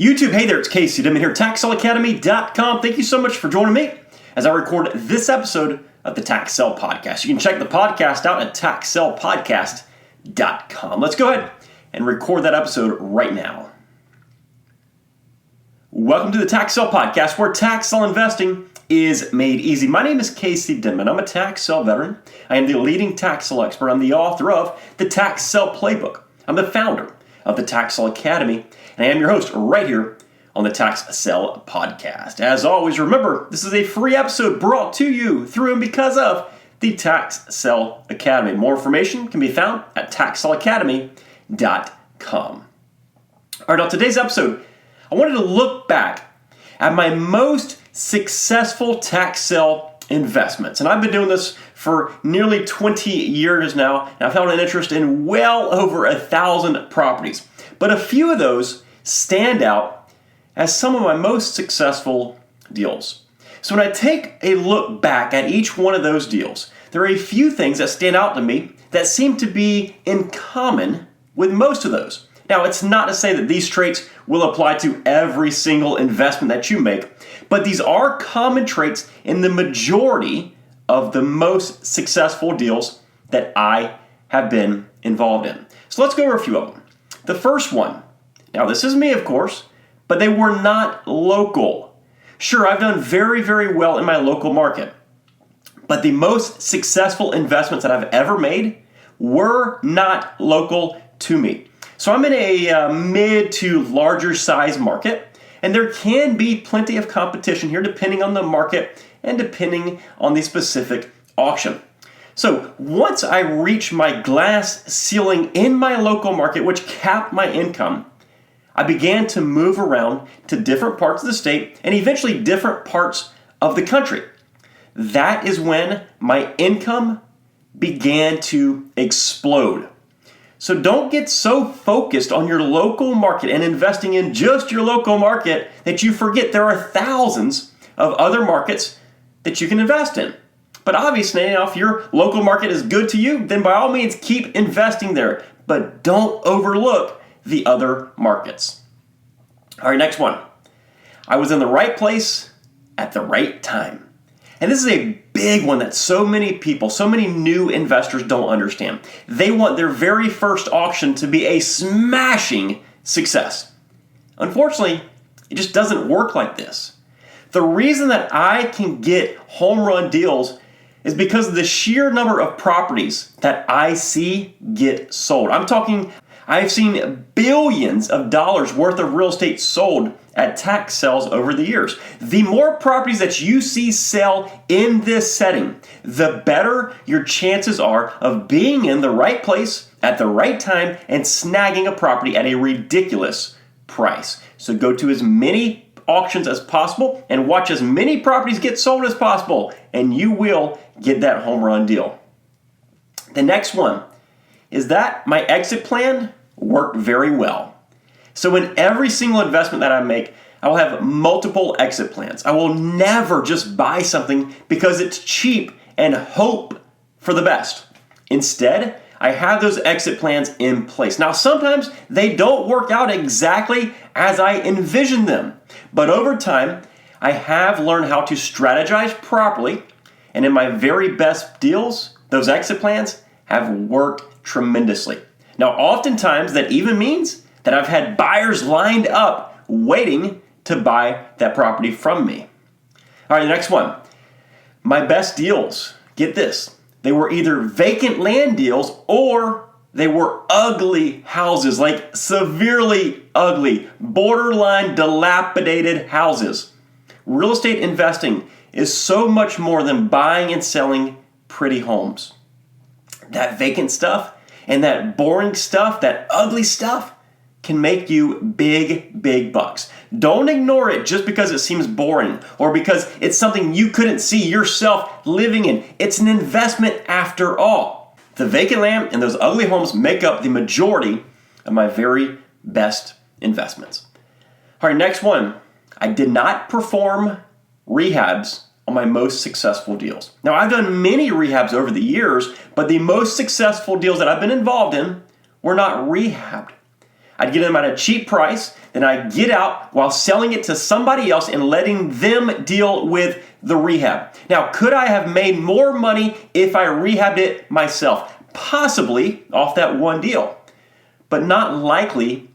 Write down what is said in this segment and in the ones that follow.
YouTube, hey there, it's Casey Dimon here, TaxSellAcademy.com. Thank you so much for joining me as I record this episode of the Tax Sell Podcast. You can check the podcast out at TaxSellPodcast.com. Let's go ahead and record that episode right now. Welcome to the Tax Sell Podcast, where tax sell investing is made easy. My name is Casey Dimon. I'm a tax sell veteran. I am the leading tax sell expert. I'm the author of the Tax Sell Playbook. I'm the founder of the Tax Sell Academy, and I am your host right here on the Tax Sell Podcast. As always, remember, this is a free episode brought to you through and because of the Tax Sell Academy. More information can be found at TaxSellAcademy.com. All right, on today's episode, I wanted to look back at my most successful tax sell investments. And I've been doing this for nearly 20 years now, and I've held an interest in well over 1,000 properties. But a few of those stand out as some of my most successful deals. So when I take a look back at each one of those deals, there are a few things that stand out to me that seem to be in common with most of those. Now, it's not to say that these traits will apply to every single investment that you make, but these are common traits in the majority of the most successful deals that I have been involved in. So let's go over a few of them. The first one, now this is me of course, but they were not local. Sure, I've done very, very well in my local market, but the most successful investments that I've ever made were not local to me. So I'm in a mid to larger size market, and there can be plenty of competition here depending on the market and depending on the specific auction. So once I reached my glass ceiling in my local market, which capped my income, I began to move around to different parts of the state and eventually different parts of the country. That is when my income began to explode. So don't get so focused on your local market and investing in just your local market that you forget there are thousands of other markets that you can invest in. But obviously, if your local market is good to you, then by all means keep investing there. But don't overlook the other markets. All right, next one. I was in the right place at the right time. And this is a big one that so many people, so many new investors don't understand. They want their very first auction to be a smashing success. Unfortunately, it just doesn't work like this. The reason that I can get home run deals is because of the sheer number of properties that I see get sold. I'm talking, I've seen billions of dollars worth of real estate sold at tax sales over the years. The more properties that you see sell in this setting, the better your chances are of being in the right place at the right time and snagging a property at a ridiculous price. So go to as many auctions as possible and watch as many properties get sold as possible, and you will get that home run deal. The next one is that my exit plan worked very well. So in every single investment that I make, I will have multiple exit plans. I will never just buy something because it's cheap and hope for the best. Instead, I have those exit plans in place. Now, sometimes they don't work out exactly as I envisioned them, but over time, I have learned how to strategize properly, and in my very best deals, those exit plans have worked tremendously. Now, oftentimes that even means that I've had buyers lined up waiting to buy that property from me. All right, the next one. My best deals, get this, they were either vacant land deals or they were ugly houses, like severely ugly, borderline dilapidated houses. Real estate investing is so much more than buying and selling pretty homes. That vacant stuff and that boring stuff, that ugly stuff, can make you big, big bucks. Don't ignore it just because it seems boring or because it's something you couldn't see yourself living in. It's an investment after all. The vacant land and those ugly homes make up the majority of my very best investments. All right, next one. I did not perform rehabs on my most successful deals. Now, I've done many rehabs over the years, but the most successful deals that I've been involved in were not rehabbed. I'd get them at a cheap price, then I'd get out while selling it to somebody else and letting them deal with the rehab. Now, could I have made more money if I rehabbed it myself? Possibly off that one deal, but not likely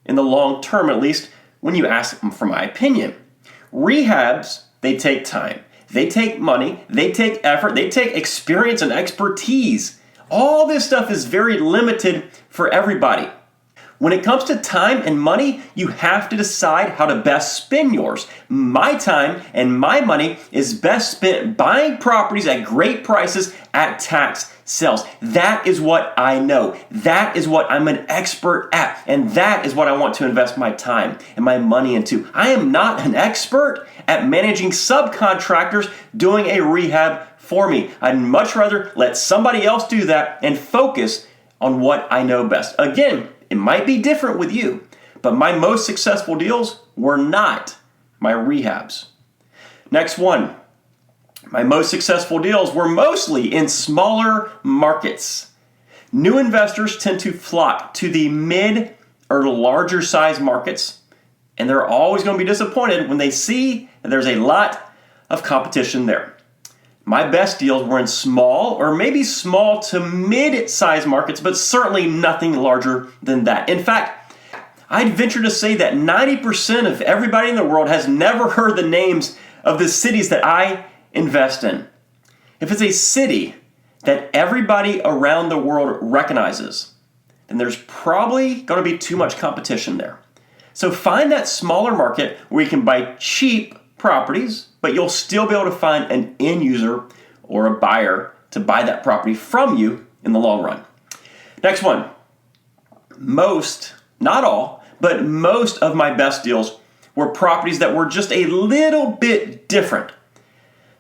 in the long term, at least when you ask for my opinion. Rehabs, they take time. They take money, they take effort, they take experience and expertise. All this stuff is very limited for everybody. When it comes to time and money, you have to decide how to best spend yours. My time and my money is best spent buying properties at great prices at tax sales. That is what I know. That is what I'm an expert at. And that is what I want to invest my time and my money into. I am not an expert at managing subcontractors doing a rehab for me. I'd much rather let somebody else do that and focus on what I know best. Again, it might be different with you, but my most successful deals were not my rehabs. Next one. My most successful deals were mostly in smaller markets. New investors tend to flock to the mid or larger size markets, and they're always going to be disappointed when they see that there's a lot of competition there. My best deals were in small or maybe small to mid-size markets, but certainly nothing larger than that. In fact, I'd venture to say that 90% of everybody in the world has never heard the names of the cities that I invest in. If it's a city that everybody around the world recognizes, then there's probably going to be too much competition there. So find that smaller market where you can buy cheap properties, but you'll still be able to find an end user or a buyer to buy that property from you in the long run. Next one. Most, not all, but most of my best deals were properties that were just a little bit different.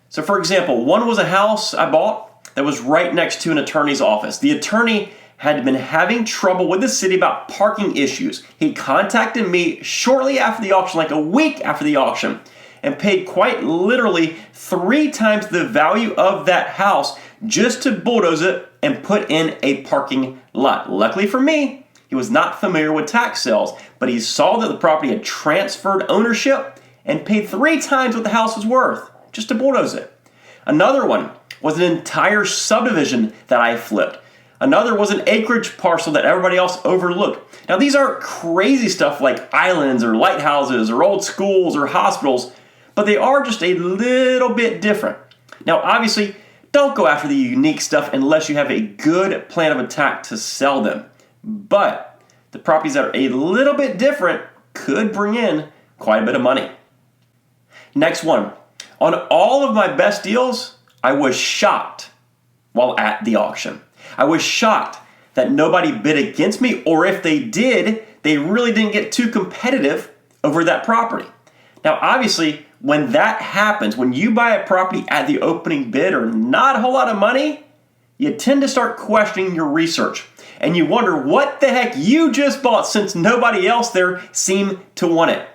So for example, one was a house I bought that was right next to an attorney's office. The attorney had been having trouble with the city about parking issues. He contacted me shortly after the auction, like a week after the auction, and paid quite literally 3 times the value of that house just to bulldoze it and put in a parking lot. Luckily for me, he was not familiar with tax sales, but he saw that the property had transferred ownership and paid 3 times what the house was worth just to bulldoze it. Another one was an entire subdivision that I flipped. Another was an acreage parcel that everybody else overlooked. Now these aren't crazy stuff like islands or lighthouses or old schools or hospitals, but they are just a little bit different. Now, obviously, don't go after the unique stuff unless you have a good plan of attack to sell them. But the properties that are a little bit different could bring in quite a bit of money. Next one. On all of my best deals, I was shocked while at the auction. I was shocked that nobody bid against me, or if they did, they really didn't get too competitive over that property. Now, obviously, when that happens, when you buy a property at the opening bid or not a whole lot of money, you tend to start questioning your research. And you wonder what the heck you just bought since nobody else there seemed to want it.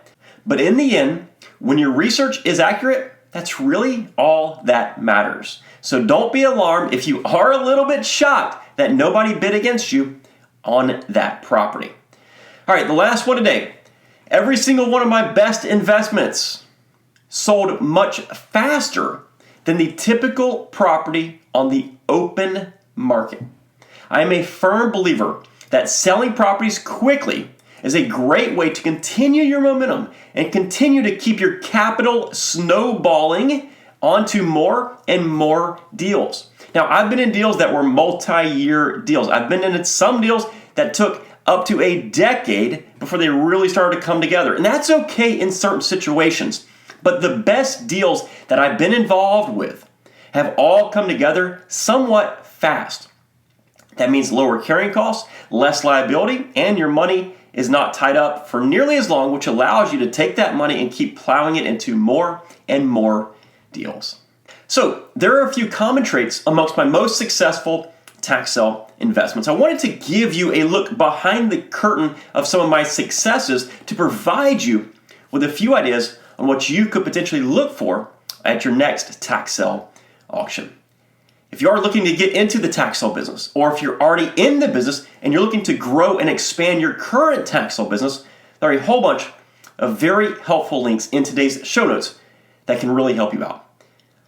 But in the end, when your research is accurate, that's really all that matters. So don't be alarmed if you are a little bit shocked that nobody bid against you on that property. All right, the last one today. Every single one of my best investments sold much faster than the typical property on the open market. I am a firm believer that selling properties quickly is a great way to continue your momentum and continue to keep your capital snowballing onto more and more deals. Now, I've been in deals that were multi-year deals. I've been in some deals that took up to a decade before they really started to come together. And that's okay in certain situations. But the best deals that I've been involved with have all come together somewhat fast. That means lower carrying costs, less liability, and your money is not tied up for nearly as long, which allows you to take that money and keep plowing it into more and more deals. So there are a few common traits amongst my most successful tax sale investments. I wanted to give you a look behind the curtain of some of my successes to provide you with a few ideas on what you could potentially look for at your next tax sale auction. If you are looking to get into the tax sale business, or if you're already in the business and you're looking to grow and expand your current tax sale business, there are a whole bunch of very helpful links in today's show notes that can really help you out.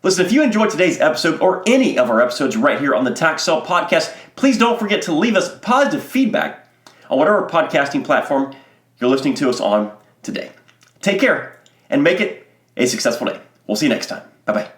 Listen, if you enjoyed today's episode or any of our episodes right here on the Tax Sale Podcast, please don't forget to leave us positive feedback on whatever podcasting platform you're listening to us on today. Take care and make it a successful day. We'll see you next time. Bye-bye.